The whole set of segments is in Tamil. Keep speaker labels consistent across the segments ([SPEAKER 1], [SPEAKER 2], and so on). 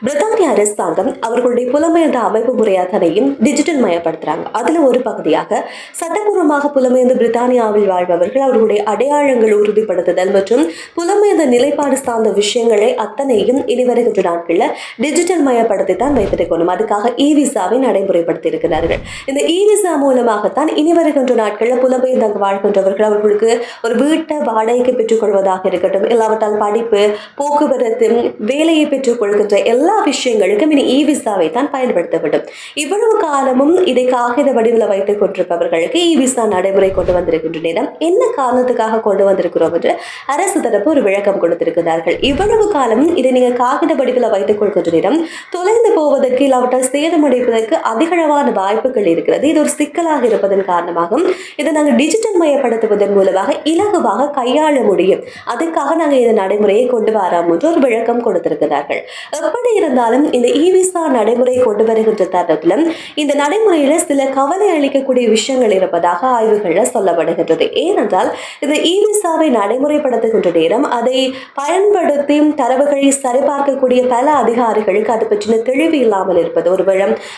[SPEAKER 1] பிரித்தானிய அரசாங்கம் அவர்களுடைய புலம்பெயர்ந்த அமைப்பு முறை அத்தனையும் டிஜிட்டல் மயப்படுத்துறாங்க. அதுல ஒரு பகுதியாக சட்டப்பூர்வமாக புலம்பெயர்ந்து பிரித்தானியாவில் வாழ்பவர்கள் அவர்களுடைய அடையாளங்கள் உறுதிப்படுத்துதல் மற்றும் புலம்பெயர்ந்த நிலைப்பாடு சார்ந்த விஷயங்களை அத்தனையும் இனி வருகின்ற நாட்கள்ல டிஜிட்டல் மயப்படுத்தி தான் வைத்திருக்கணும். அதுக்காக இ விசாவை நடைமுறைப்படுத்தி இருக்கிறார்கள். இந்த இ விசா மூலமாகத்தான் இனி வருகின்ற நாட்கள்ல புலம்பெயர்ந்து அங்கு வாழ்கின்றவர்கள் அவர்களுக்கு ஒரு வீட்டை வாடகைக்கு பெற்றுக் கொள்வதாக இருக்கட்டும், இல்லாவிட்டால் படிப்பு, போக்குவரத்து, வேலையை பெற்றுக் கொள்கின்ற எல்லா விஷயங்களுக்கும் இனி இ விசாவை தான் பயன்படுத்தப்படும். இவ்வளவு காலமும் இதை காகித வடிவில் வைத்துக் கொண்டிருப்பவர்களுக்கு இ விசா நடைமுறை கொண்டு வந்திருக்கின்ற நேரம் என்ன காரணத்துக்காக கொண்டு வந்திருக்கிறோம் என்று அரசு தரப்பு ஒரு விளக்கம் கொடுத்திருக்கிறார்கள். இவ்வளவு காலமும் இதை நீங்க காகித வடிவில் வைத்துக் கொள்கின்ற நேரம் தொலைந்து போவதற்கு இல்லாவிட்டால் சேதமடைப்பதற்கு அதிகளவான வாய்ப்புகள் இருக்கிறது. இது ஒரு சிக்கலாக இருப்பதன் காரணமாகவும் இதை நாங்கள் டிஜிட்டல் மயப்படுத்துவதன் மூலமாக இலகுவாக கையாள முடியும். அதுக்காக நாங்கள் இந்த நடைமுறையை கொண்டு வரோம் என்று ஒரு விளக்கம் கொடுத்திருக்கிறார்கள். எப்படி இருந்தாலும் இந்த இ விசா நடைமுறை கொண்டு வருகின்ற தருணத்தில் இந்த நடைமுறையில சில கவலை அளிக்கக்கூடிய விஷயங்கள் இருப்பதாக ஆய்வுகள்ல சொல்லப்படுகின்றது. ஏனென்றால் இந்த இ விசாவை நடைமுறைப்படுத்துகின்ற நேரம் அதை பயன்படுத்தி தரவுகளை சரிபார்க்கக்கூடிய பல அதிகாரிகளுக்கு அது பற்றின தெளிவு இல்லாமல் இருப்பது.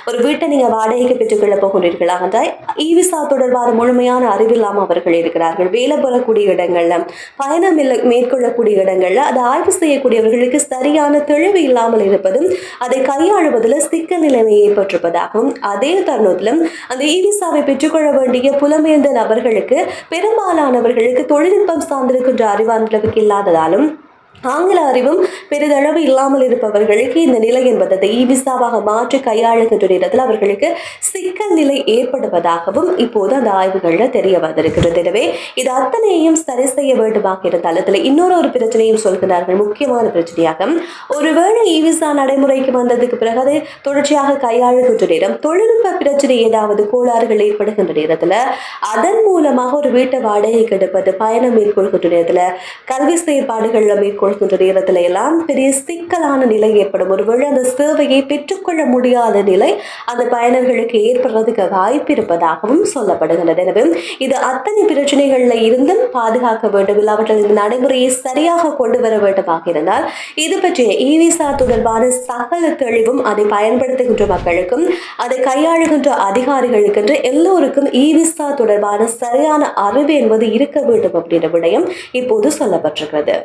[SPEAKER 1] ஒரு வீட்டை நீங்க வாடகைக்கு பெற்றுக்கொள்ள போகிறீர்களா என்றால் இ விசா தொடர்பான முழுமையான அறிவில்லாமல் அவர்கள் இருக்கிறார்கள். வேலை பெறக்கூடிய இடங்கள்ல, பயணம் மேற்கொள்ளக்கூடிய இடங்கள்ல அதை ஆய்வு செய்யக்கூடியவர்களுக்கு சரியான தெளிவு இல்லாமல் இருப்பதும் அதை கையாளுவதில் சிக்கல் நிலைமை ஏற்பட்டிருப்பதாகவும் அதே தருணத்திலும் அந்த இ விசாவை பெற்றுக்கொள்ள வேண்டிய புலம்பெயர்ந்த நபர்களுக்கு பெரும்பாலானவர்களுக்கு தொழில்நுட்பம் சார்ந்திருக்கின்ற அறிவாற்றலுக்கு இல்லாததாலும் ஆங்கில அறிவும் பெரிதளவு இல்லாமல் இருப்பவர்களுக்கு இந்த நிலை என்பதை இ விசாவாக மாற்றி கையாளுகின்ற நேரத்தில் அவர்களுக்கு சிக்கல் நிலை ஏற்படுவதாகவும் இப்போது அந்த ஆய்வுகளில் தெரிய வந்திருக்கிறது. எனவே இது அத்தனையும் சரி செய்ய வேண்டுமாக இருந்தால் அதில் இன்னொரு பிரச்சனையும் சொல்கிறார்கள். முக்கியமான பிரச்சனையாக ஒருவேளை இ விசா நடைமுறைக்கு வந்ததுக்கு பிறகு அதை தொடர்ச்சியாக கையாளுகின்ற நேரம் தொழில்நுட்ப பிரச்சனை ஏதாவது கோளாறுகள் ஏற்படுகின்ற நேரத்தில் அதன் மூலமாக ஒரு வீட்டை வாடகைக்கு எடுப்பது, பயணம் மேற்கொள்கின்ற நேரத்தில் கல்வி செயற்பாடுகளில் மேற்கொள் நேரத்தில் எல்லாம் பெரிய சிக்கலான நிலை ஏற்படும். ஒருவேளை அந்த சேவையை பெற்றுக்கொள்ள முடியாத நிலை அந்த பயனர்களுக்கு ஏற்படுறதுக்கு வாய்ப்பு இருப்பதாகவும் சொல்லப்படுகிறது. எனவே இது அத்தனை பிரச்சனைகள்ல இருந்தும் பாதுகாக்க வேண்டும், இல்லாவற்றில் இந்த நடைமுறையை சரியாக கொண்டு வர வேண்டுமாக இருந்தால் இது பற்றிய இ விசா தொடர்பான சகல தெளிவும் அதை பயன்படுத்துகின்ற மக்களுக்கும் அதை கையாளுகின்ற அதிகாரிகளுக்கு எல்லோருக்கும் இ விசா தொடர்பான சரியான அறிவு என்பது இருக்க வேண்டும் அப்படின்ற விடயம் இப்போது சொல்லப்பட்டிருக்கிறது.